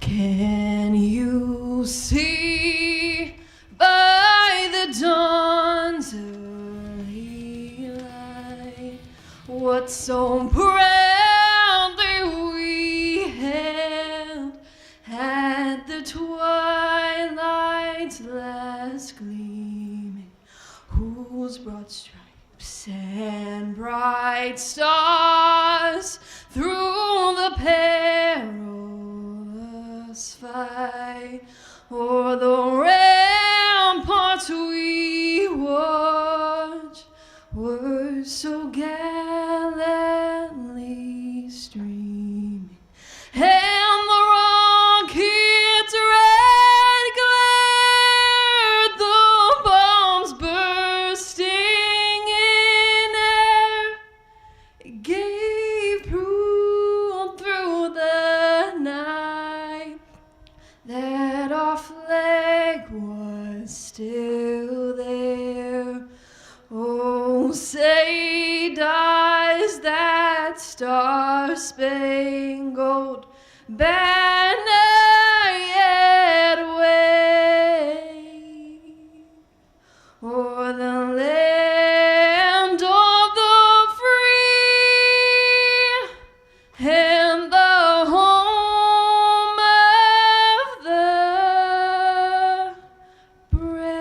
Can you see by the dawn's early light what so proudly we hailed at the twilight's last gleaming, whose broad stripes and bright stars through the perilous fight o'er the ramparts we watched were so gallantly streaming, and the rocket's red glare, the bombs bursting in air, gave proof through the night that our flag was still there. Oh, say does that star-spangled banner yet wave o'er the land of the free and the home of the brave?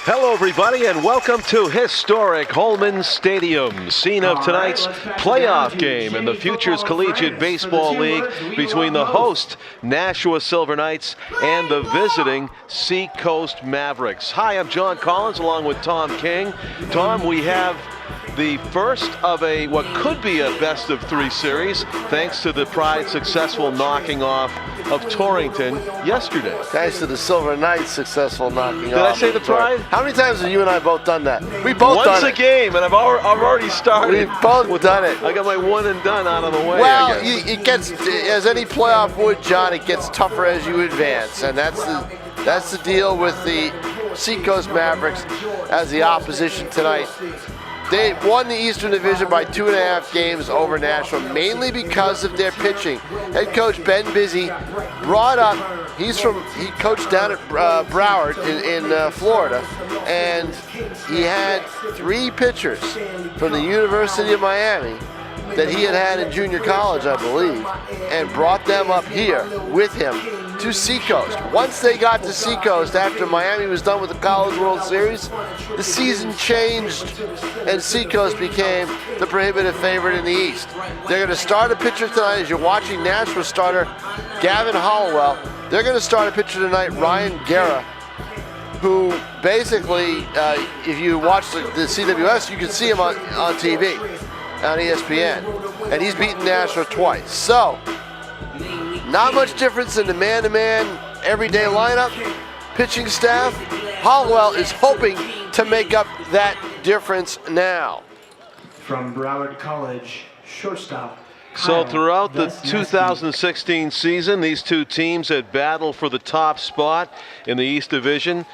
Hello, everybody, and welcome to historic Holman Stadium, scene of tonight's playoff game in the Futures Collegiate Baseball League between the host Nashua Silver Knights and the visiting Seacoast Mavericks. Hi, I'm John Collins along with Tom King. Tom, we have the first of what could be a best-of-3 series, thanks to the Pride's successful knocking off of Torrington yesterday. Thanks to the Silver Knights' successful knocking off. Did I say the Pride? How many times have you and I both done that? We both Once done a it. game, and I've already started. We've both done it. I got my one and done out of the way. Well, I guess. it gets, as any playoff would, John, it gets tougher as you advance, and that's the deal with the Seacoast Mavericks as the opposition tonight. They won the Eastern Division by 2.5 games over Nashua, mainly because of their pitching. Head coach Ben Busy brought up, he coached down at Broward in Florida, and he had 3 pitchers from the University of Miami that he had in junior college, I believe, and brought them up here with him to Seacoast. Once they got to Seacoast, after Miami was done with the College World Series, the season changed and Seacoast became the prohibitive favorite in the East. They're going to start a pitcher tonight. As you're watching Nashua starter Gavin Hollowell, they're going to start a pitcher tonight, Ryan Guerra, who basically, if you watch the CWS, you can see him on TV, on ESPN, and he's beaten Nashua twice. So, not much difference in the man-to-man everyday lineup, pitching staff. Hollowell is hoping to make up that difference now. From Broward College, shortstop. So throughout the 2016 season, these two teams had battled for the top spot in the East Division.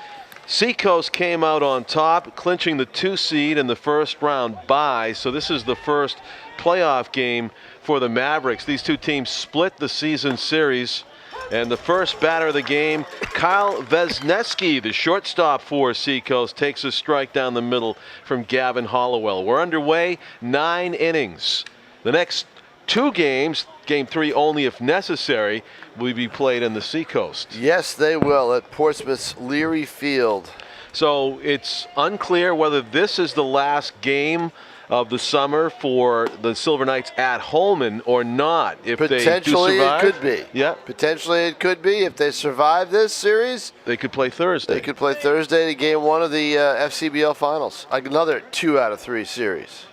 Seacoast came out on top, clinching the 2 seed in the first round bye. So this is the first playoff game for the Mavericks. These two teams split the season series. And the first batter of the game, Kyle Vesneski, the shortstop for Seacoast, takes a strike down the middle from Gavin Hollowell. We're underway, 9 innings. The next 2 games, game 3 only if necessary, will be played in the Seacoast. Yes, they will, at Portsmouth's Leary Field. So it's unclear whether this is the last game of the summer for the Silver Knights at Holman or not. If potentially they do survive, it could be. Yeah. Potentially it could be. If they survive this series, they could play Thursday. They could play Thursday to game 1 of the FCBL finals. Another 2 out of 3 series.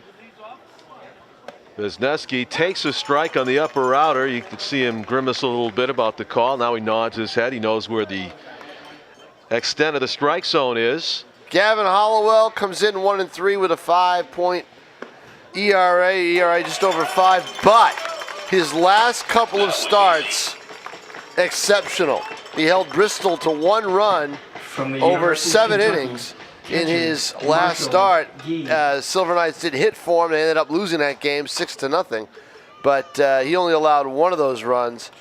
Wisniewski takes a strike on the upper outer. You can see him grimace a little bit about the call. Now he nods his head. He knows where the extent of the strike zone is. Gavin Hollowell comes in 1-3 with a 5-point ERA just over 5, but his last couple of starts, exceptional. He held Bristol to 1 run over 7 innings in his last start. Silver Knights did hit for him. They ended up losing that game 6-0. but he only allowed one of those runs,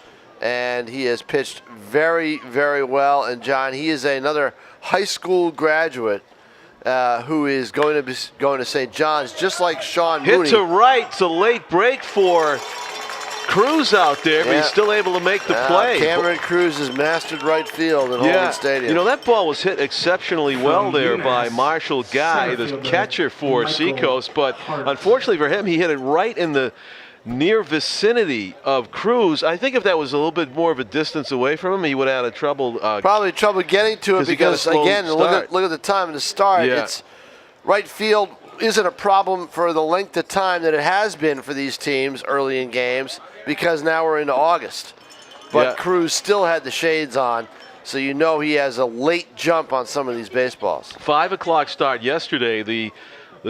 and he has pitched very, very well. And John, he is another high school graduate who is going to St. John's, just like Sean Mooney. Hit to right. It's a late break for Cruz out there, but he's still able to make the play. Cameron Cruz has mastered right field at Holman Stadium. You know, that ball was hit exceptionally well there by Marshall Guy, the catcher for Seacoast, but unfortunately for him, he hit it right in the near vicinity of Cruz. I think if that was a little bit more of a distance away from him, he would have had trouble. Probably trouble getting to it because again, look at the time of the start. Yeah. It's right field isn't a problem for the length of time that it has been for these teams early in games, because now we're into August. But Cruz still had the shades on, so you know he has a late jump on some of these baseballs. 5 o'clock start yesterday. The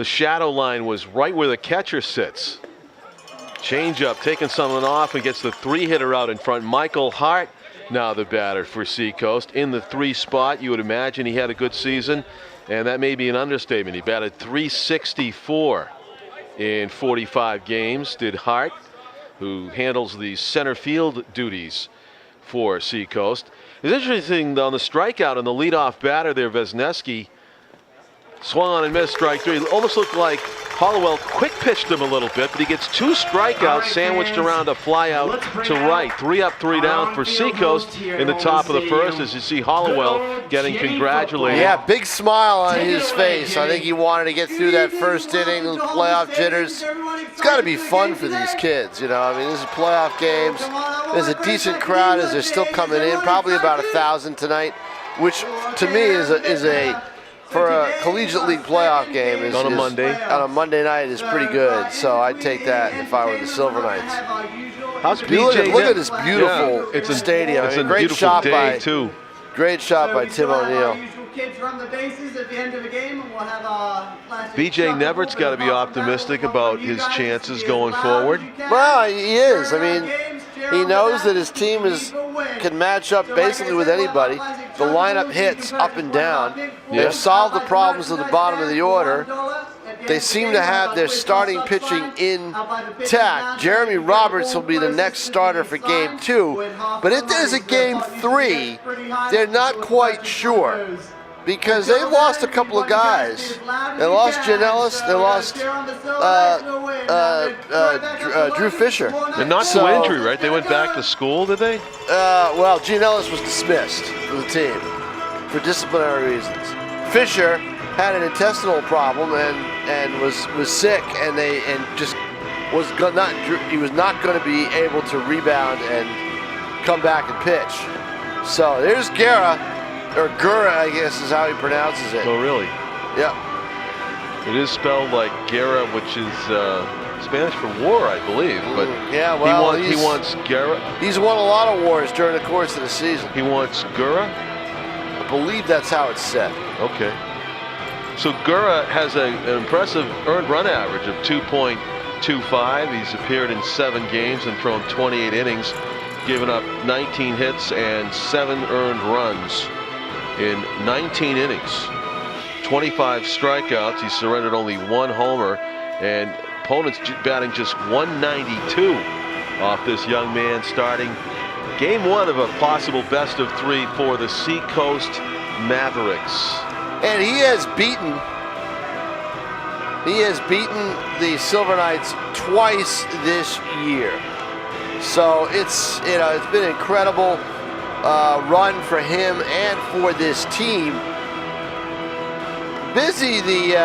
shadow line was right where the catcher sits. Changeup taking someone off and gets the 3-hitter out in front. Michael Hart, now the batter for Seacoast, in the 3 spot. You would imagine he had a good season, and that may be an understatement. He batted .364 in 45 games, did Hart, who handles the center field duties for Seacoast. It's interesting on the strikeout on the leadoff batter there, Vesneski swung on and missed, strike 3. It almost looked like Hollowell quick pitched him a little bit, but he gets 2 strikeouts sandwiched around a fly out to right. 3 up, 3 down for Seacoast in the top of the first, as you see Hollowell getting congratulated. Yeah, big smile on his face. I think he wanted to get through that first inning, those playoff jitters. It's got to be fun for these kids, you know. I mean, this is playoff games. There's a decent crowd as they're still coming in, probably about 1,000 tonight, which to me is a for a Collegiate League playoff game on a Monday night is pretty good. So I'd take that if I were the Silver Knights. How's Look at this beautiful stadium. It's a great beautiful shot day too. Great shot by Tim O'Neill. BJ Nevert's got to be optimistic about his chances going forward. Well, he is. I mean, he knows that his team can match up basically with anybody. The lineup hits up and down. They've solved the problems of the bottom of the order. They seem to have their starting pitching intact. Jeremy Roberts will be the next starter for Game 2. But if there's a Game 3, they're not quite sure, because they've lost a couple of guys. They lost Janellis. They lost Drew Fisher. And not to injury, right? They went back to school, did they? Well, Janellis was dismissed from the team for disciplinary reasons. Fisher had an intestinal problem and was sick, and he was not going to be able to rebound and come back and pitch. So there's Gura, I guess is how he pronounces it. Oh, really? Yeah. It is spelled like Guerra, which is Spanish for war, I believe. But yeah, well, he wants Guerra. He's won a lot of wars during the course of the season. He wants Gura? I believe that's how it's said. Okay. So Gura has an impressive earned run average of 2.25. He's appeared in 7 games and thrown 28 innings, given up 19 hits and 7 earned runs in 19 innings. 25 strikeouts. He surrendered only 1 homer, and opponents batting just 192 off this young man, starting Game 1 of a possible best of 3 for the Seacoast Mavericks. And he has beaten the Silver Knights twice this year. So it's been an incredible run for him and for this team. Busy, the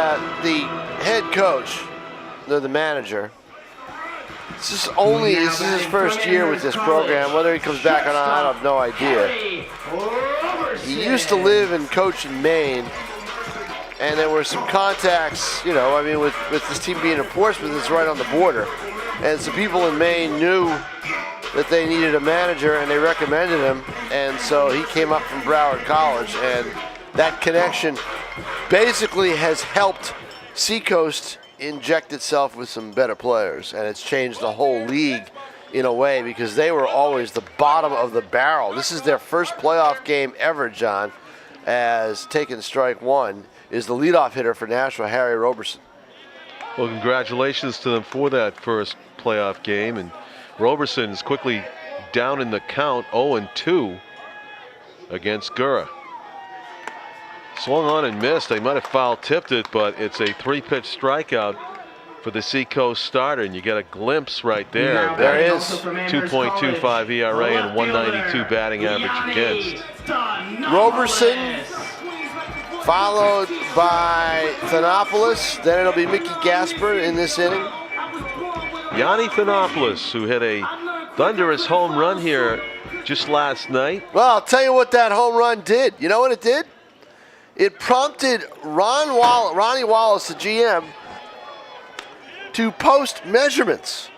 head coach, the manager. This is his first year with this program. Whether he comes back or not, I have no idea. He used to live and coach in Maine, and there were some contacts, with this team being in Portsmouth, it's right on the border. And some people in Maine knew that they needed a manager, and they recommended him, and so he came up from Broward College, and that connection basically has helped Seacoast inject itself with some better players, and it's changed the whole league in a way, because they were always the bottom of the barrel. This is their first playoff game ever, John, as taking strike 1 is the leadoff hitter for Nashua, Harry Roberson. Well, congratulations to them for that first playoff game. And Roberson is quickly down in the count, 0-2 against Gura. Swung on and missed. They might have foul tipped it, but it's a 3-pitch strikeout for the Seacoast starter, and you get a glimpse right there. There is 2.25 ERA and 192 batting average against. Roberson, followed by Thanopoulos. Then it'll be Mickey Gasper in this inning. Yanni Thanopoulos, who hit a thunderous home run here just last night. Well, I'll tell you what that home run did. You know what it did? It prompted Ronnie Wallace, the GM, to post measurements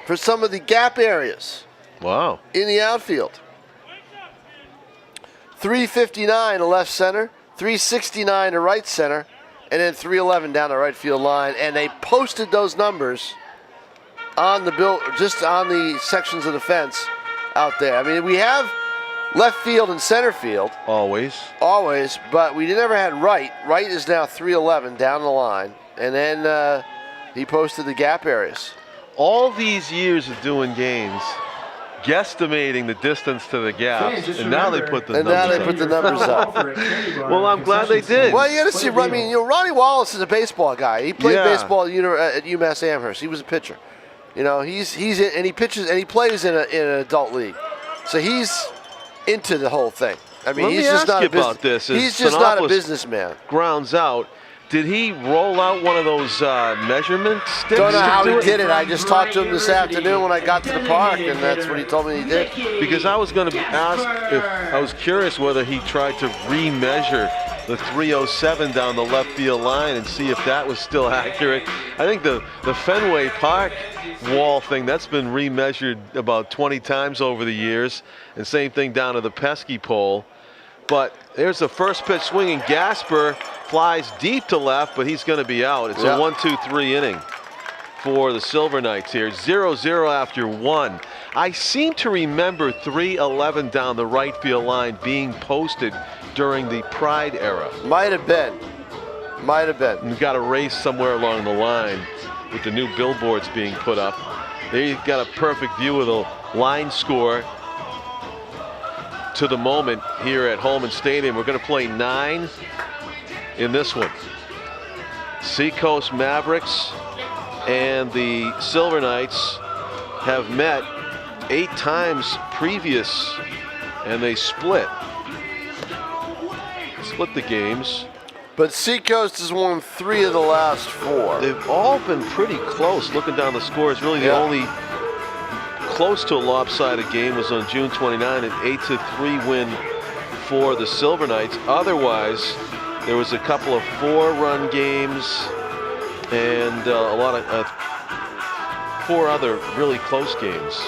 for some of the gap areas. Wow. In the outfield. 359 to left center, 369 to right center, and then 311 down the right field line. And they posted those numbers on the just on the sections of the fence out there. I mean, we have left field and center field. Always, but we never had right. Right is now 311 down the line. And then he posted the gap areas. All these years of doing games, guesstimating the distance to the gaps, and now they put the numbers up. Well, I'm glad they did. Well, you got to see. I mean, Ronnie Wallace is a baseball guy. He played baseball at UMass Amherst. He was a pitcher. You know, he's and he pitches and he plays in an adult league, so he's into the whole thing. I mean, he's just not a businessman. Grounds out. Did he roll out one of those measurement sticks? Don't know how he did it. I just talked to him this afternoon when I got to the park, and that's what he told me he did. Because I was going to ask if I was curious whether he tried to remeasure the 307 down the left field line and see if that was still accurate. I think the Fenway Park wall thing, that's been remeasured about 20 times over the years, and same thing down to the pesky pole. But there's the first pitch swinging. Gasper flies deep to left, but he's going to be out. It's a 1-2-3 inning for the Silver Knights here. 0-0 after 1. I seem to remember 311 down the right field line being posted during the Pride era. Might have been. We've got a race somewhere along the line with the new billboards being put up. There you've got a perfect view of the line score to the moment here at Holman Stadium. We're going to play 9 in this one. Seacoast Mavericks and the Silver Knights have met 8 times previous, and they split the games. But Seacoast has won 3 of the last 4. They've all been pretty close. Looking down the scores, really the only close to a lopsided game was on June 29, an 8-3 win for the Silver Knights. Otherwise, there was a couple of 4-run games and a lot of 4 other really close games.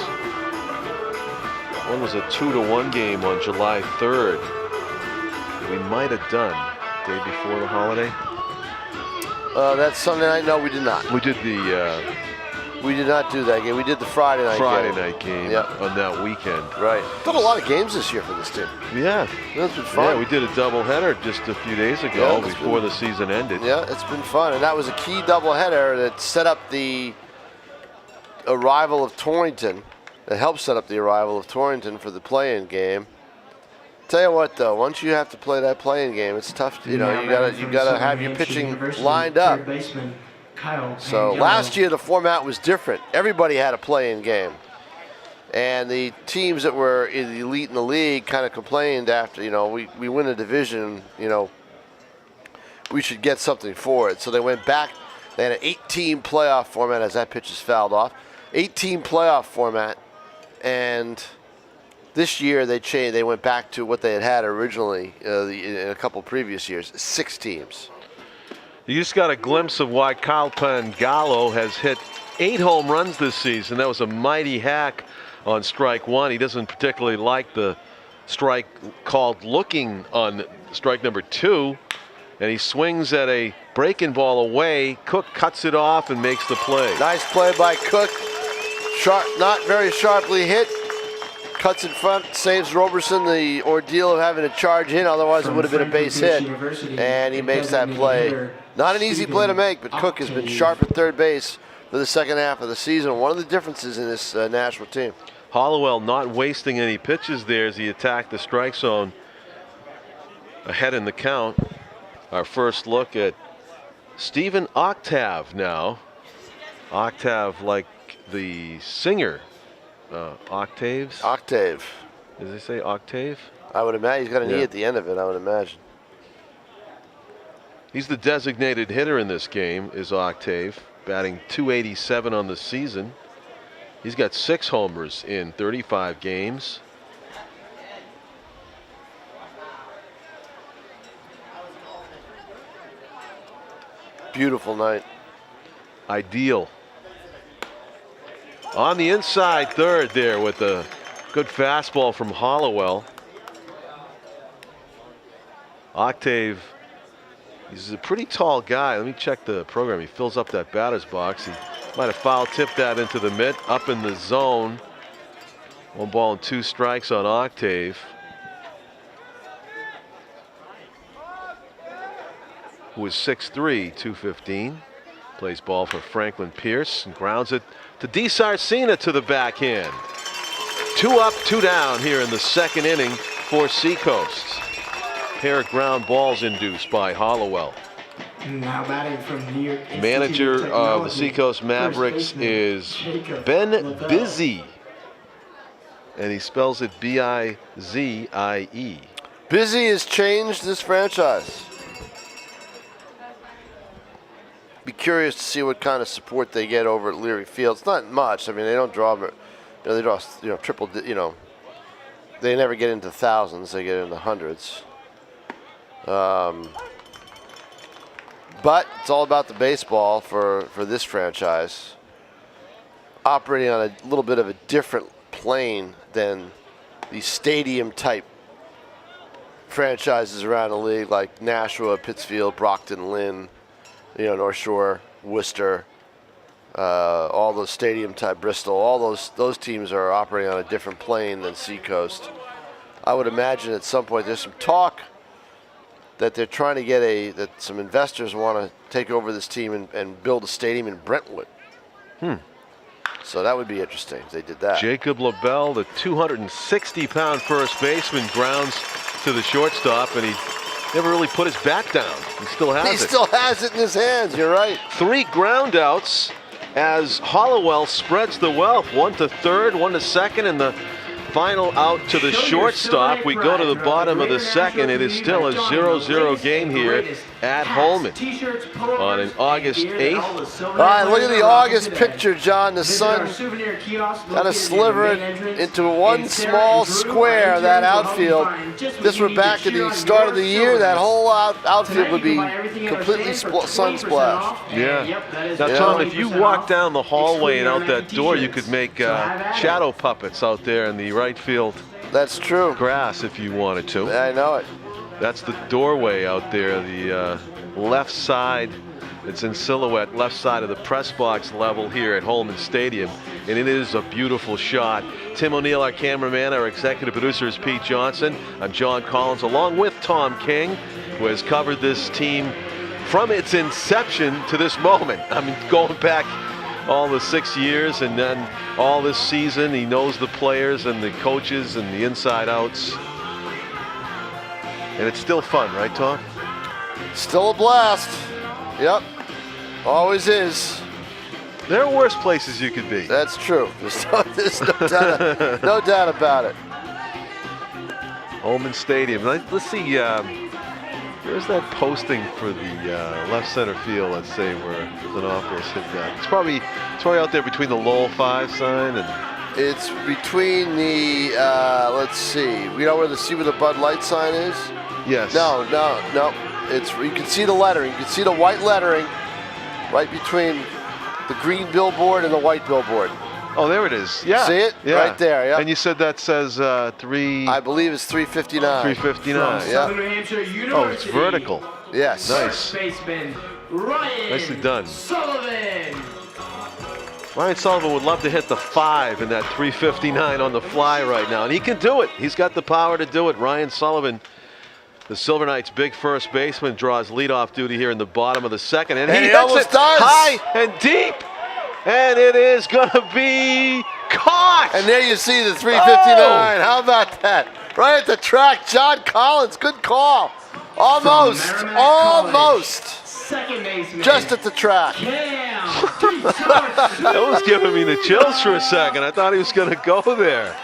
One was a 2-1 game on July 3rd. We might have done day before the holiday. That's Sunday night. No, we did not. We did the. We did not do that game. We did the Friday night game on that weekend. Right. Done a lot of games this year for this team. Yeah. That's been fun. Yeah, we did a doubleheader just a few days ago before the season ended. Yeah, it's been fun. And that was a key doubleheader that set up the arrival of Torrington. That helped set up the arrival of Torrington for the play-in game. Tell you what, though, once you have to play that play-in game, it's tough. You know, you gotta have your pitching lined up. So last year the format was different. Everybody had a play-in game, and the teams that were in the elite in the league kind of complained after. You know, we win a division. You know, we should get something for it. So they went back. They had an 8-team playoff format as that pitch is fouled off. 8-team playoff format, and this year they changed. They went back to what they had originally in a couple previous years, 6 teams. You just got a glimpse of why Kyle Pangallo has hit 8 home runs this season. That was a mighty hack on strike 1. He doesn't particularly like the strike called looking on strike number 2, and he swings at a breaking ball away. Cook cuts it off and makes the play. Nice play by Cook. Sharp, not very sharply hit. cuts in front, saves Roberson the ordeal of having to charge in, otherwise it would have been a base hit. And he makes that play. Not an easy play to make, but Cook has been sharp at third base for the second half of the season. One of the differences in this Nashua team. Hollowell not wasting any pitches there as he attacked the strike zone. Ahead in the count. Our first look at Stephen Octave now. Octave like the singer. Octaves? Octave. Does they say octave? I would imagine he's got an E at the end of it, I would imagine. He's the designated hitter in this game, is Octave, batting .287 on the season. He's got 6 homers in 35 games. Beautiful night. Ideal. On the inside third there with a good fastball from Hollowell. Octave, he's a pretty tall guy. Let me check the program. He fills up that batter's box. He might have foul tipped that into the mitt, up in the zone. 1 ball and 2 strikes on Octave. Who is 6'3", 215. Plays ball for Franklin Pierce and grounds it to DeSarcina to the backhand. 2 up, 2 down here in the second inning for Seacoast. Pair of ground balls induced by Hollowell. Now batting from New York Institute Manager of the Technology, Seacoast Mavericks is Ben Busy. And he spells it B-I-Z-I-E. Busy has changed this franchise. Be curious to see what kind of support they get over at Leary Field. It's not much. I mean, they don't draw, they draw, triple, they never get into thousands. They get into hundreds. But it's all about the baseball for this franchise. Operating on a little bit of a different plane than the stadium-type franchises around the league like Nashua, Pittsfield, Brockton, Lynn, North Shore, Worcester, all those stadium-type, Bristol, all those teams are operating on a different plane than Seacoast. I would imagine at some point there's some talk that they're trying to get that some investors want to take over this team and build a stadium in Brentwood. So that would be interesting if they did that. Jacob LaBelle, the 260-pound first baseman, grounds to the shortstop, and he never really put his bat down. He still has it. He still has it in his hands. You're right. 3 ground outs as Hollowell spreads the wealth. 1 to third, 1 to second, and the final out to the shortstop. We go to the bottom of the second. It is still a 0-0 game here at Holman on an August 8th. All right, look at the August picture, John. The sun kind of slivering into one small square, that outfield. If this were back at the start of the year, that whole outfield would be completely sun splashed. Yeah. Now, Tom, if you walk down the hallway and out that door, you could make shadow puppets out there in the right field. That's true. Grass if you wanted to. I know it. That's the doorway out there, the left side. It's in silhouette, left side of the press box level here at Holman Stadium. And it is a beautiful shot. Tim O'Neill, our cameraman, our executive producer is Pete Johnson. I'm John Collins, along with Tom King, who has covered this team from its inception to this moment. I mean, going back all the 6 years and then all this season. He knows the players and the coaches and the inside outs. And it's still fun, right, Tom? Still a blast. Yep. Always is. There are worse places you could be. That's true. There's no doubt about it. Holman Stadium. Let's see. Where's that posting for the left center field? Let's say where an office hit that. It's probably out there between the Lowell 5 sign and. It's between the. Let's see. We know where the Bud Light sign is. Yes. No. It's you can see the lettering. You can see the white lettering right between the green billboard and the white billboard. Oh, there it is. Yeah. See it? Yeah. Right there. Yeah. And you said that says 3. I believe it's 359. 359. Yeah. Oh, it's vertical. Yes. Nice. Baseman Ryan Nicely done. Sullivan. Ryan Sullivan would love to hit the 5 in that 359 on the fly right now, and he can do it. He's got the power to do it. Ryan Sullivan, the Silver Knights' big first baseman, draws leadoff duty here in the bottom of the second, and he hits almost it does. high and deep, and it is going to be caught. And there you see the 359. Oh! How about that? Right at the track, John Collins. Good call. Almost. Almost. Second baseman. Just at the track. That was giving me the chills for a second. I thought he was going to go there.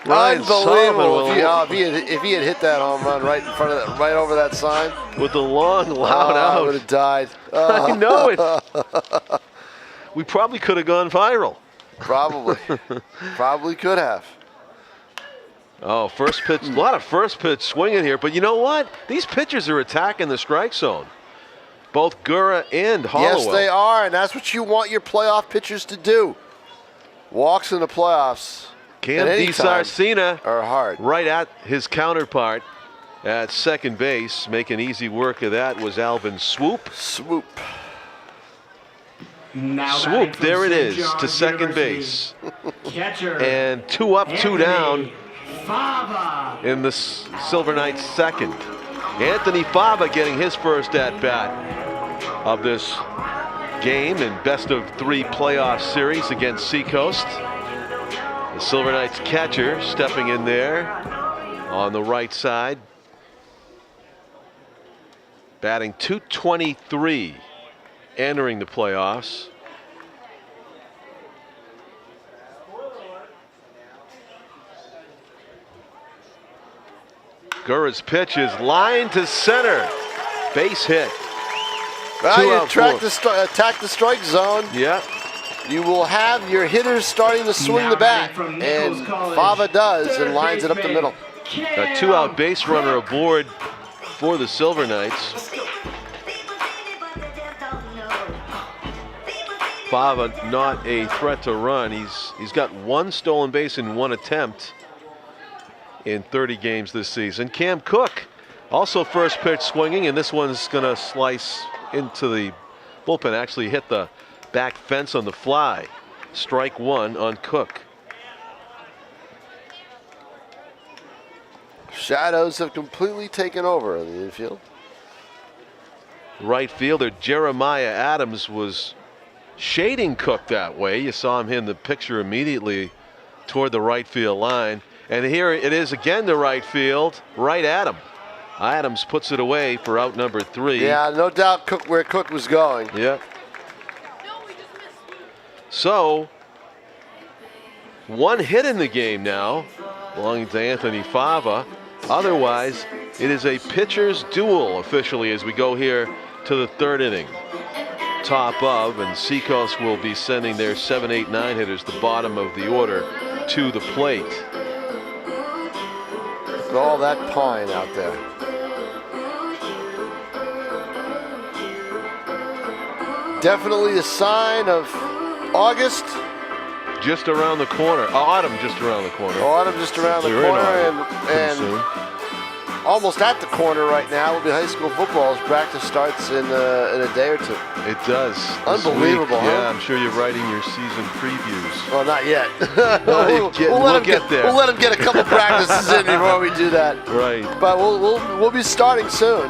Ryan Unbelievable. Sullivan If he had hit that home run right in front of that, right over that sign, with the long, loud I out. would have died. I know it. We probably could have gone viral. Probably. Probably could have. Oh, first pitch. A lot of first pitch swinging here. But you know what? These pitchers are attacking the strike zone. Both Gura and Hollowell. Yes, they are, and that's what you want your playoff pitchers to do. Walks in the playoffs. Cam DiSarcina are hard. Right at his counterpart at second base, making easy work of that was Alvin Swoop. Swoop. Swoop, there it is, to second base. And 2 up, 2 down in the Silver Knights' second. Anthony Fava getting his first at-bat of this game in best-of-3 playoff series against Seacoast. The Silver Knights catcher stepping in there on the right side. Batting .223, entering the playoffs. Gura's pitch is lined to center. Base hit. Well, you attack the strike zone. Yep. You will have your hitters starting to swing the bat. And Fava does and lines it up the middle. A 2-out base runner aboard for the Silver Knights. Fava not a threat to run. He's got 1 stolen base in 1 attempt in 30 games this season. Cam Cook also first pitch swinging, and this one's gonna slice into the bullpen. Actually hit the back fence on the fly. Strike 1 on Cook. Shadows have completely taken over in the infield. Right fielder Jeremiah Adams was shading Cook that way. You saw him in the picture immediately toward the right field line. And here it is again to right field, right at him. Adams puts it away for out number 3. Yeah, no doubt where Cook was going. Yep. So, 1 hit in the game now, belonging to Anthony Fava. Otherwise, it is a pitcher's duel officially as we go here to the 3rd inning. Top of, and Seacoast will be sending their 7, 8, 9 hitters, the bottom of the order, to the plate. Look at all that pine out there. Definitely a sign of August. Just around the corner. Autumn just around the corner. Autumn just around the corner, and almost at the corner right now will be high school football as practice starts in a day or 2. It does. Unbelievable, huh? Yeah, I'm sure you're writing your season previews. Well, not yet. We'll get there. We'll let them get a couple practices in before we do that. Right. But we'll be starting soon.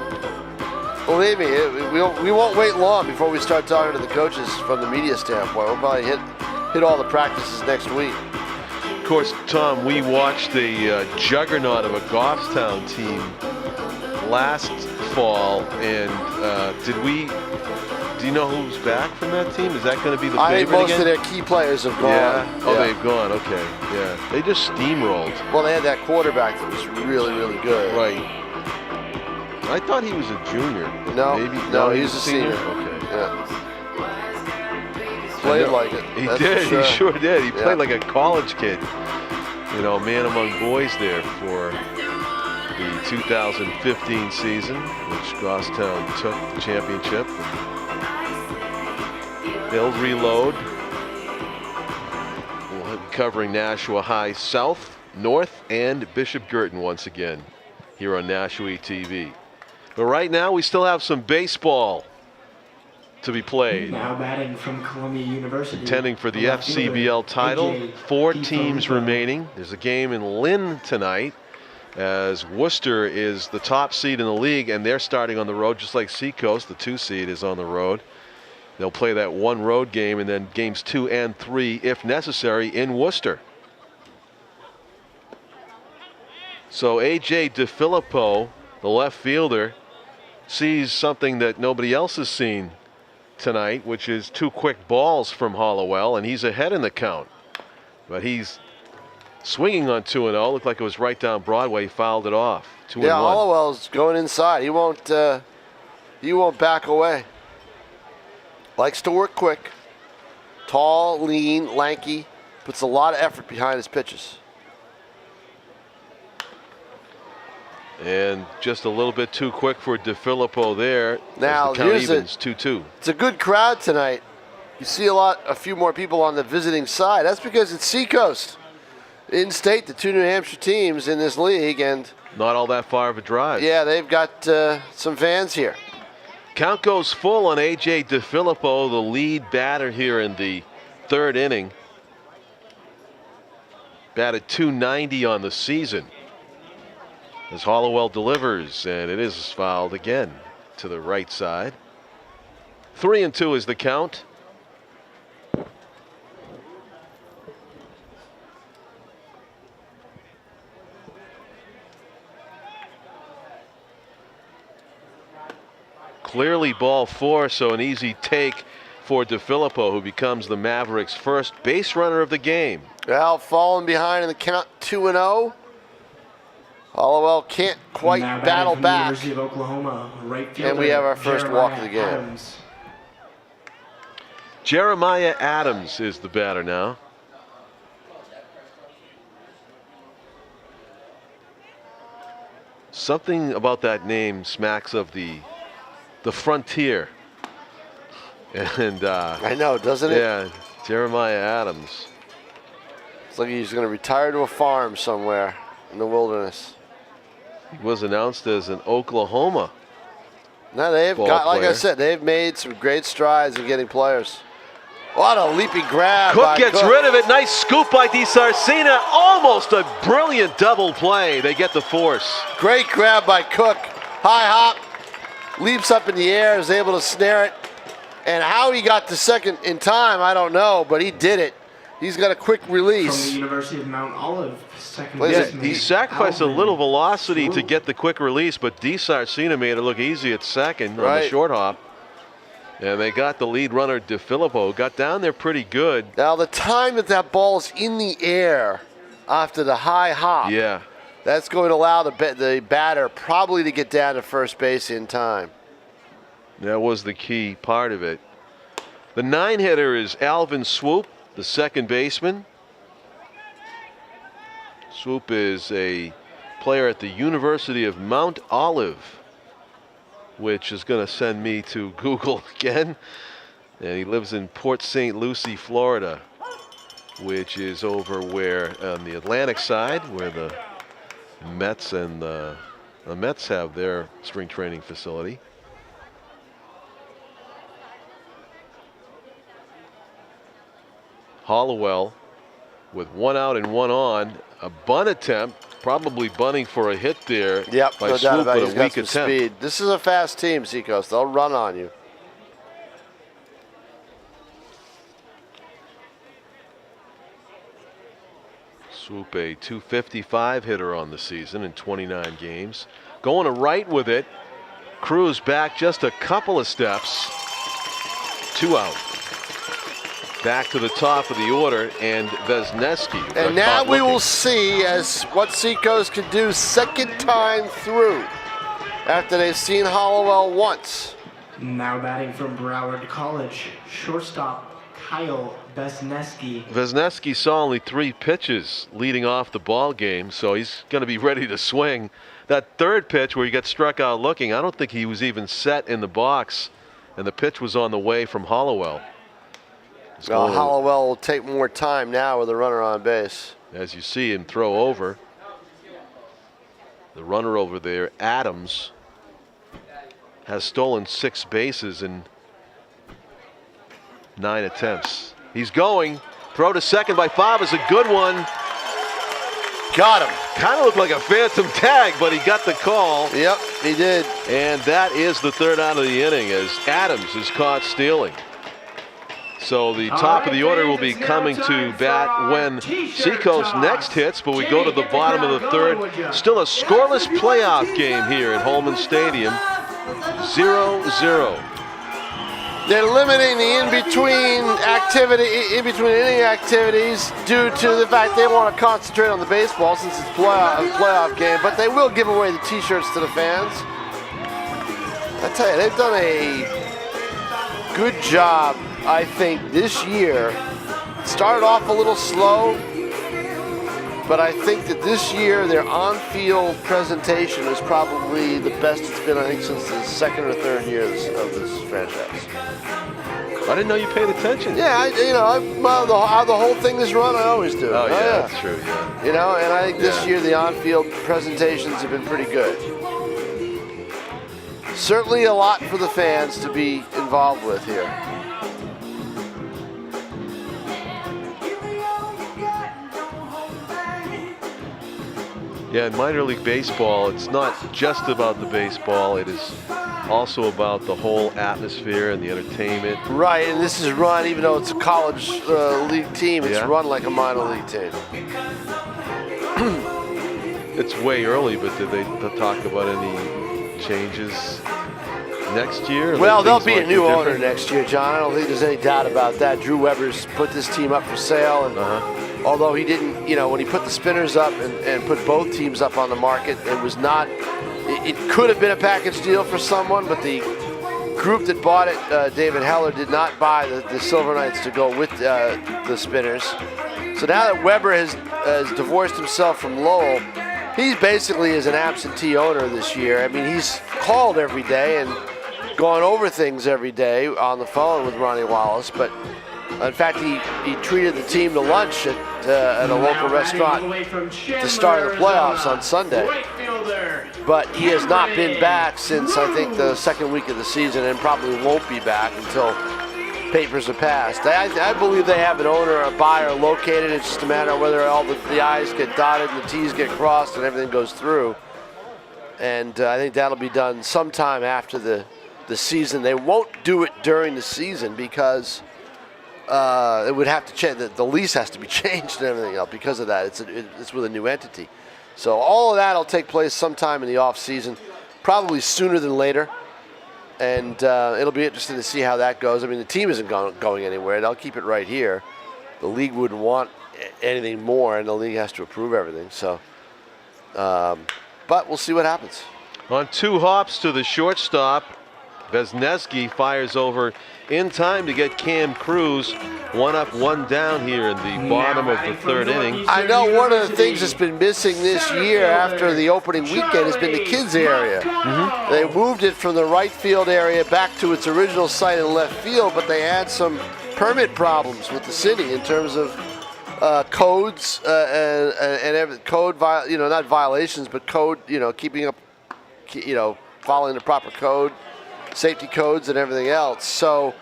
Believe me, we won't wait long before we start talking to the coaches from the media standpoint. We'll probably hit all the practices next week. Of course, Tom, we watched the juggernaut of a Goffstown team last fall, and do you know who's back from that team? Is that going to be the favorite I think most again? of their key players have gone. Yeah. Oh, they've gone. Okay. Yeah. They just steamrolled. Well, they had that quarterback that was really, really good. Right. I thought he was a junior. No, maybe. No, he's a senior. Okay. Yeah. Played like it. He did. Sure. He sure did. He played like a college kid. You know, man among boys there for the 2015 season, which Goffstown took the championship. They'll reload. We'll be covering Nashua High South, North, and Bishop Girton once again here on Nashua TV. But right now we still have some baseball to be played. Now batting from Columbia University. Contending for the left fielder, FCBL title. AJ 4 Di teams Filippo. remaining. There's a game in Lynn tonight, as Worcester is the top seed in the league, and they're starting on the road just like Seacoast. The 2 seed is on the road. They'll play that 1 road game, and then games 2 and 3, if necessary, in Worcester. So AJ Di Filippo, the left fielder, sees something that nobody else has seen tonight, which is 2 quick balls from Hollowell, and he's ahead in the count. But he's swinging on 2-0. Looked like it was right down Broadway. He fouled it off. 2-1. Yeah, Hollowell's going inside. He won't back away. Likes to work quick. Tall, lean, lanky. Puts a lot of effort behind his pitches. And just a little bit too quick for Di Filippo there. Now, as the count here's evens 2-2. It's a good crowd tonight. You see a few more people on the visiting side. That's because it's Seacoast. In-state, the 2 New Hampshire teams in this league, and Not all that far of a drive. yeah, they've got some fans here. Count goes full on AJ Di Filippo, the lead batter here in the 3rd inning. Batted .290 on the season. As Hollowell delivers, and it is fouled again to the right side. 3-2 is the count. Clearly ball 4, so an easy take for Di Filippo, who becomes the Mavericks' first base runner of the game. Well, falling behind in the count 2-0. Hollowell can't quite Now batting battle from the back. University of Oklahoma, right fielder, And we have our first walk of the game. Adams. Jeremiah Adams is the batter now. Something about that name smacks of the frontier. And I know, doesn't it? yeah, Jeremiah Adams. It's like he's going to retire to a farm somewhere in the wilderness. He was announced as an Oklahoma. Now they've Ball got, like I player. said, they've made some great strides in getting players. What a leaping grab Cook by gets Cook. rid of it. Nice scoop by DiSarcina. Almost a brilliant double play. They get the force. Great grab by Cook. High hop, leaps up in the air, is able to snare it. And how he got to second in time, I don't know, but he did it. He's got a quick From the release. University of Mount Olive, second What is Yeah, it? baseman, he sacrificed a Alvin little velocity to Swoop. get the quick release, but DiSarcina made it look easy at second on the Right. short hop. And they got the lead runner, Di Filippo, got down there pretty good. Now the time that ball's in the air after the high hop, Yeah. that's going to allow the batter probably to get down to first base in time. That was the key part of it. The 9-hitter is Alvin Swoop, the second baseman. Swoop is a player at the University of Mount Olive, which is going to send me to Google again. And he lives in Port St. Lucie, Florida, which is over where on the Atlantic side, where the Mets and the Mets have their spring training facility. Hollowell with 1 out and 1 on. A bunt attempt, probably bunting for a hit there Yep, by no doubt Swoop, about it. but He's a got weak some attempt. speed. This is a fast team, Seacoast. They'll run on you. Swoop, a .255 hitter on the season in 29 games. Going to right with it. Cruz back just a couple of steps. 2 out. Back to the top of the order, and Vesneski. And now we will see as what Seacoast can do second time through after they've seen Hollowell once. Now batting from Broward College, shortstop Kyle Besneski. Vesneski saw only 3 pitches leading off the ball game, so he's going to be ready to swing. That third pitch where he got struck out looking, I don't think he was even set in the box, and the pitch was on the way from Hollowell. Well, Hollowell will take more time now with a runner on base. As you see him throw over. The runner over there, Adams, has stolen 6 bases in 9 attempts. He's going. Throw to second by Favre is a good one. Got him. Kind of looked like a phantom tag, but he got the call. Yep, he did. And that is the third out of the inning as Adams is caught stealing. So the top of the order will be coming to bat when Seacoast next hits, but we go to the bottom of the third. Still a scoreless playoff game here at Holman Stadium. 0-0. They're limiting the in-between inning activities due to the fact they want to concentrate on the baseball since it's a playoff game, but they will give away the t-shirts to the fans. I tell you, they've done a good job, I think, this year. Started off a little slow, but I think that this year their on-field presentation is probably the best it's been, I think, since the second or third years of this franchise. I didn't know you paid attention. Yeah, how the whole thing is run, I always do. Oh, yeah, that's true, yeah. You know, and I think this year the on-field presentations have been pretty good. Certainly a lot for the fans to be involved with here. Yeah, in minor league baseball, it's not just about the baseball. It is also about the whole atmosphere and the entertainment. Right, and this is run, even though it's a college league team, it's run like a minor league team. It's way early, but did they talk about any changes next year? Well, there'll be a new owner next year, John. I don't think there's any doubt about that. Drew Weber's put this team up for sale, and although he didn't, when he put the Spinners up and put both teams up on the market, it was not, it could have been a package deal for someone, but the group that bought it, David Heller, did not buy the Silver Knights to go with the Spinners. So now that Weber has divorced himself from Lowell, he basically is an absentee owner this year. I mean, he's called every day and gone over things every day on the phone with Ronnie Wallace, but in fact, he treated the team to lunch at a local restaurant to start the playoffs on Sunday. But he has not been back since, I think, the second week of the season, and probably won't be back until papers are passed. I believe they have an owner, a buyer located. It's just a matter of whether all the I's get dotted and the T's get crossed and everything goes through. And I think that'll be done sometime after the season. They won't do it during the season because it would have to change. The lease has to be changed and everything else because of that. It's with a new entity. So all of that will take place sometime in the off season, probably sooner than later. And it'll be interesting to see how that goes. I mean, the team isn't going anywhere. They'll keep it right here. The league wouldn't want anything more, and the league has to approve everything. So, but we'll see what happens. On 2 hops to the shortstop, Vesneski fires over in time to get Cam Cruz. 1 up, 1 down here in the bottom of the third inning. I know one of the things that's been missing this year after the opening weekend has been the kids area. They moved it from the right field area back to its original site in left field, but they had some permit problems with the city in terms of codes and code, not violations, but code, keeping up, following the proper code, safety codes and everything else. So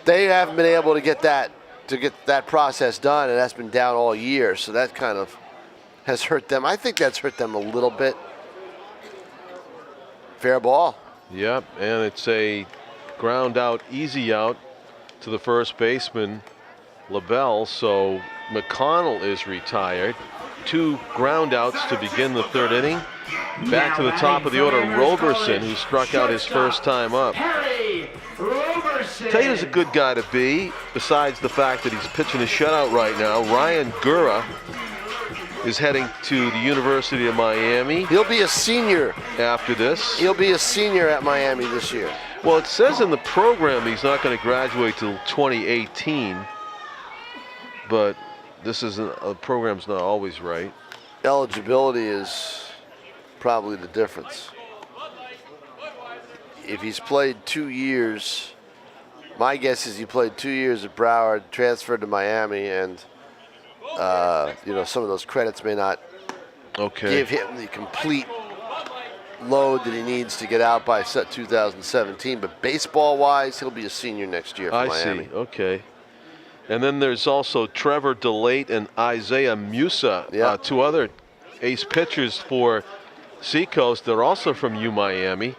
they haven't been able to get that process done, and that's been down all year. So that kind of has hurt them. I think that's hurt them a little bit. Fair ball. Yep, and it's a ground out, easy out to the first baseman, LaBelle. So McConnell is retired. 2 ground outs to begin the third inning. Back to the top of the order, Roberson, who struck out his first time up. Tell you who's a good guy to be, besides the fact that he's pitching a shutout right now. Ryan Gura is heading to the University of Miami. He'll be a senior after this. He'll be a senior at Miami this year. Well, it says in the program he's not going to graduate till 2018, but this isn't, a program's not always right. Eligibility is probably the difference. If he's played 2 years, my guess is he played 2 years at Broward, transferred to Miami, and some of those credits may not give him the complete load that he needs to get out by 2017. But baseball-wise, he'll be a senior next year for Miami. I see. Okay. And then there's also Trevor DeLate and Isaiah Musa, Yep. 2 other ace pitchers for Seacoast. They're also from Miami,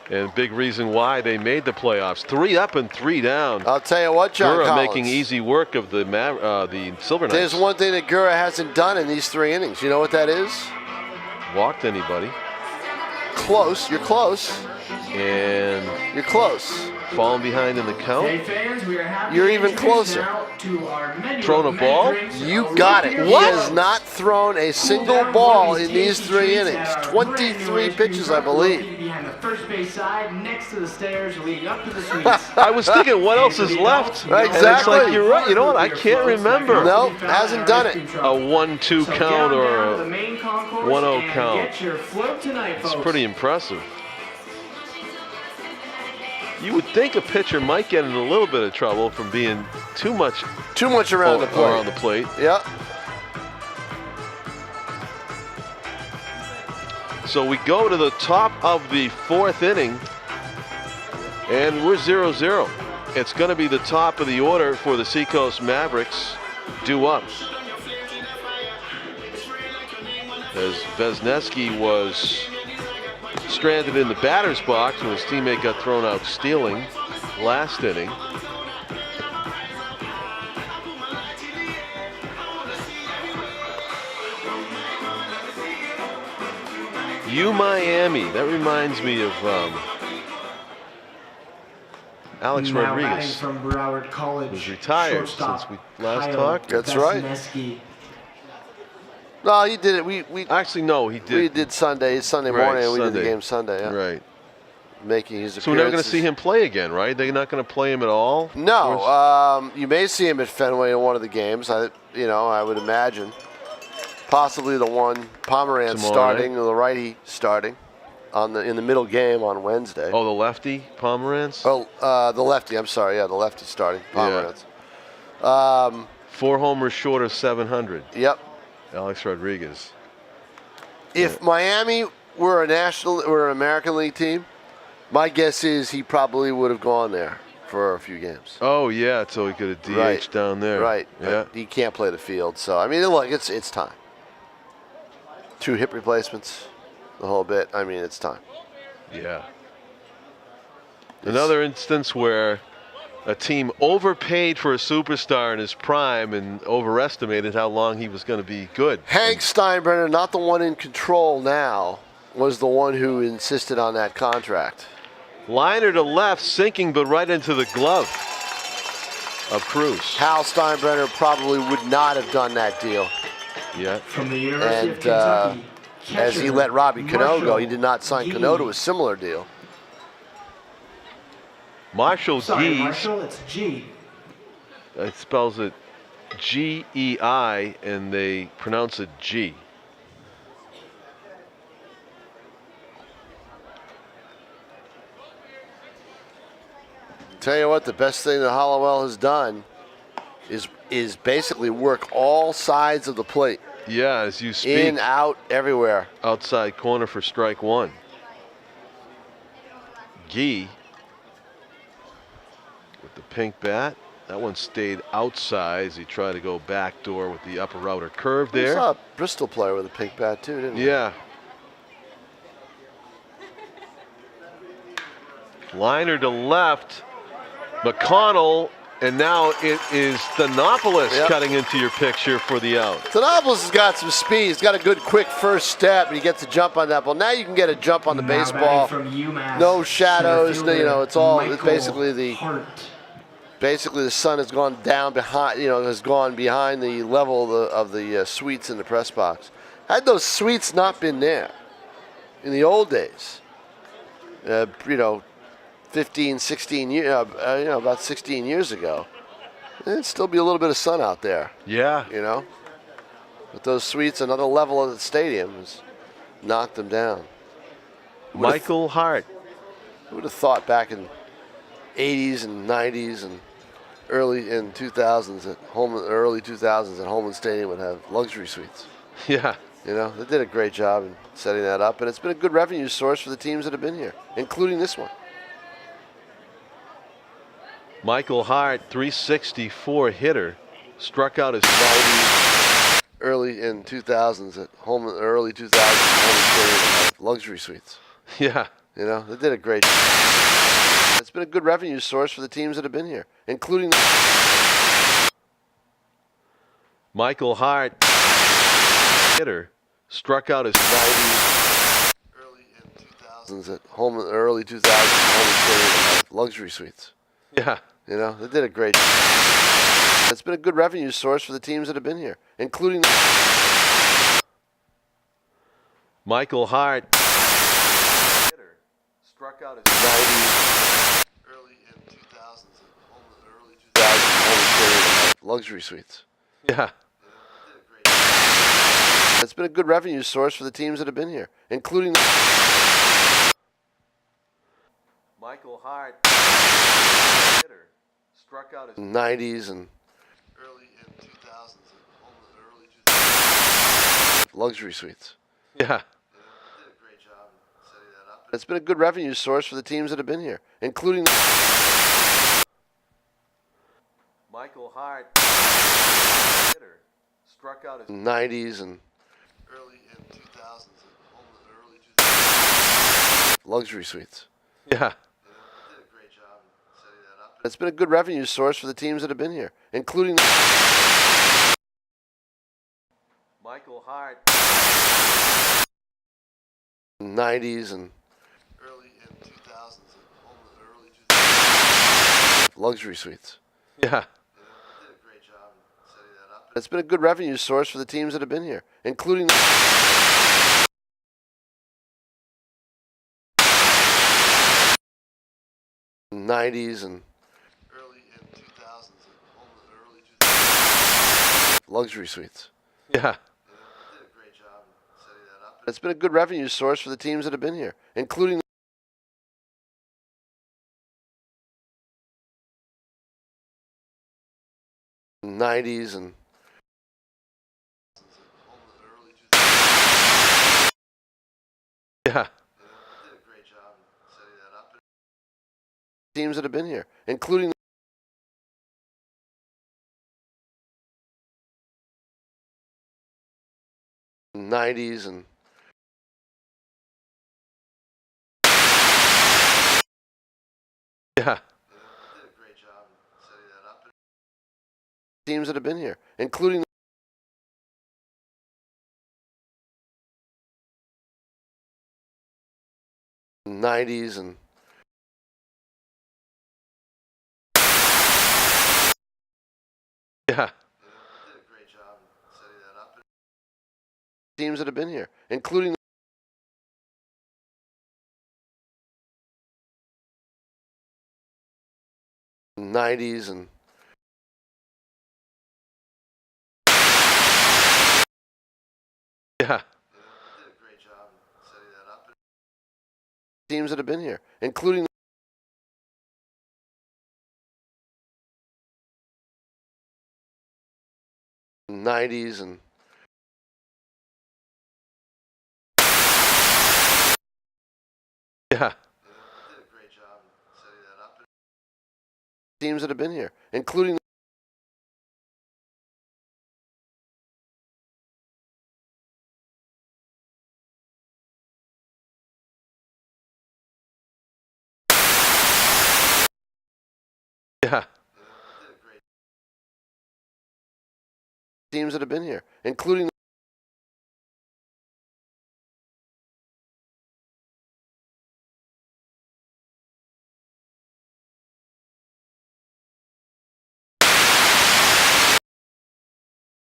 and big reason why they made the playoffs. 3 up and 3 down. I'll tell you what, John Gura Collins. making easy work of the Silver Knights. There's one thing that Gura hasn't done in these 3 innings. You know what that is? Walked anybody. Close. You're close. And You're close. falling behind in the count. Hey fans, we are happy You're to even introduce closer. now to our menu Thrown of a ball? many drinks, You original got it. beer He has sales. not thrown a single ball in these 3 innings. 23 pitches, I believe. Behind the first base side, next to the stairs, leading up to the suites. I was thinking, what else is left? Right, And it's like, exactly. you're right. You know what? I can't remember No, hasn't done it. a 1-2 So count down or to the a main concourse 1-0 and count. Get your float tonight, It's folks. pretty impressive. You would think a pitcher might get in a little bit of trouble from being too much Around the plate. around the plate. Yep. So we go to the top of the 4th inning, and we're 0-0. It's going to be the top of the order for the Seacoast Mavericks, due up. As Vesneski was stranded in the batter's box when his teammate got thrown out stealing last inning. Miami. That reminds me of Alex Now Rodriguez. batting from Broward College, Was retired shortstop since we last Kyle talked. That's right. Vesneski. No, he did it. We Actually, no, he did. we did Sunday Right, morning, and we did the Sunday. game Sunday. Yeah. Right. Making his So we're never going to appearances. see him play again, right? They're not going to play him at all? No, you may see him at Fenway in one of the games. I would imagine. Possibly the one Pomerantz Tomorrow starting, night? or the righty starting, in the middle game on Wednesday. Oh, the lefty, Pomerantz? The lefty. I'm sorry. Yeah, the lefty starting, Yeah. Pomerantz. 4 homers short of 700. Yep. Alex Rodriguez. If Miami were an American League team, my guess is he probably would have gone there for a few games. Oh, yeah, so he could have DH Right. down there. Right. Yeah. But he can't play the field. So, I mean, look, it's time. 2 hip replacements, the whole bit. I mean, it's time. Yeah. Another instance where a team overpaid for a superstar in his prime and overestimated how long he was going to be good. Hank Steinbrenner, not the one in control now, was the one who insisted on that contract. Liner to left, sinking, but right into the glove of Cruz. Hal Steinbrenner probably would not have done that deal. Yeah. From the University of And Kentucky. as he catcher, let Robbie Cano go, he did not sign Marshall Cano to Gee. a similar deal. Marshall Sorry, Gees, Marshall, it's G. it spells it G-E-I, and they pronounce it G. Tell you what, the best thing that Hollowell has done is basically work all sides of the plate. Yeah, as you speak, In, out, everywhere. outside corner for strike 1. Gee with the pink bat. That one stayed outside as he tried to go backdoor with the upper outer curve We there. saw a Bristol player with a pink bat too, didn't we? Yeah. Liner to left. McConnell, and now it is Thanopoulos Yep. cutting into your picture for the out. Thanopoulos has got some speed. He's got a good quick first step, and he gets a jump on that ball. Now you can get a jump on the Now baseball. batting from UMass, No shadows, center you know, it's all- it's Michael basically the- Hart. Basically, the sun has gone down behind, has gone behind the level of the suites in the press box. Had those suites not been there in the old days, 15, 16 years, about 16 years ago, there'd still be a little bit of sun out there, Yeah. But those suites, another level of the stadium, has knocked them down. Michael Hart. Who would have thought back in 80s and 90s and early 2000s at Holman Stadium would have luxury suites. Yeah. They did a great job in setting that up, and it's been a good revenue source for the teams that have been here, including this one. Michael Hart, 364 hitter, struck out his 90s. Early in 2000s at Holman, early 2000s at Holman Stadium, luxury suites. Yeah. You know, they did a great job. It's been a good revenue source for the teams that have been here, including Michael Hart, hitter, struck out his 90s. Early in 2000s at Holman, early 2000s at Holman Stadium, luxury suites. Yeah. You know, they did a great job. It's been a good revenue source for the teams that have been here, including Michael Hart, hitter, struck out his 90s. Early in 2000s at Holman, early 2000s at Holman Stadium, luxury suites. Yeah. It's been a good revenue source for the teams that have been here, including Michael Hart, hitter, struck out his 90s and early in 2000s at Holman, early 2000s luxury suites. Yeah. Did a great job setting that up. It's been a good revenue source for the teams that have been here, including Michael Hart, hitter, struck out his 90s and early in 2000s at Holman, early 2000s luxury suites. Yeah. Did a great job setting that up. It's been a good revenue source for the teams that have been here, including Michael Hart, 90s and early in 2000s at Holman, early 2000s luxury suites. yeah. Did a great job setting that up. It's been a good revenue source for the teams that have been here, including '90s and early in 2000s at Holman, early 2000s luxury suites. Yeah. Did a great job setting that up. It's been a good revenue source for the teams that have been here, including '90s and early 2000s. Yeah. Did a great job setting that up. Teams that have been here, including '90s and Yeah. did a great job setting that up. Teams that have been here, including '90s and Yeah. did a great job setting that up. Teams that have been here, including '90s and Yeah. did a great job setting that up. Teams that have been here, including '90s and Yeah. did a great job setting that up. Teams that have been here, including Yeah. did a great teams that have been here, including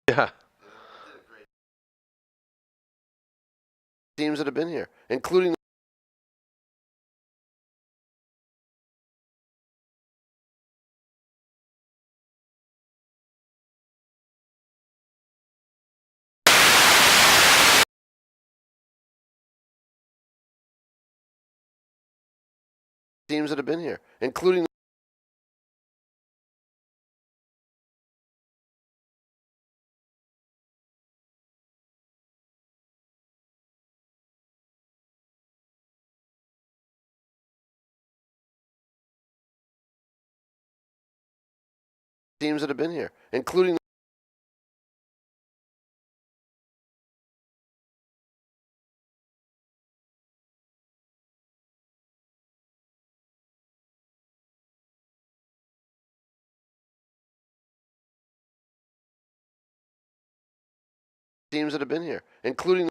Yeah. did a great teams that have been here, including teams that have been here, including teams that have been here, including teams that have been here, including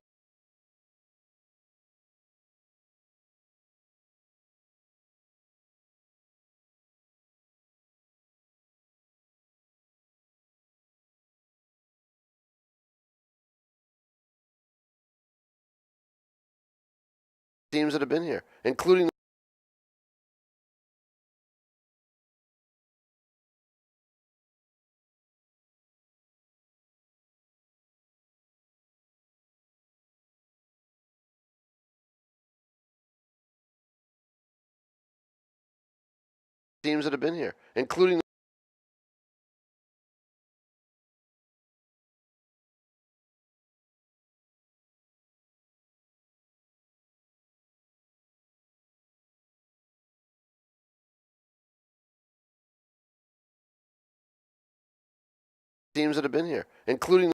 teams that have been here, including teams that have been here, including teams that have been here, including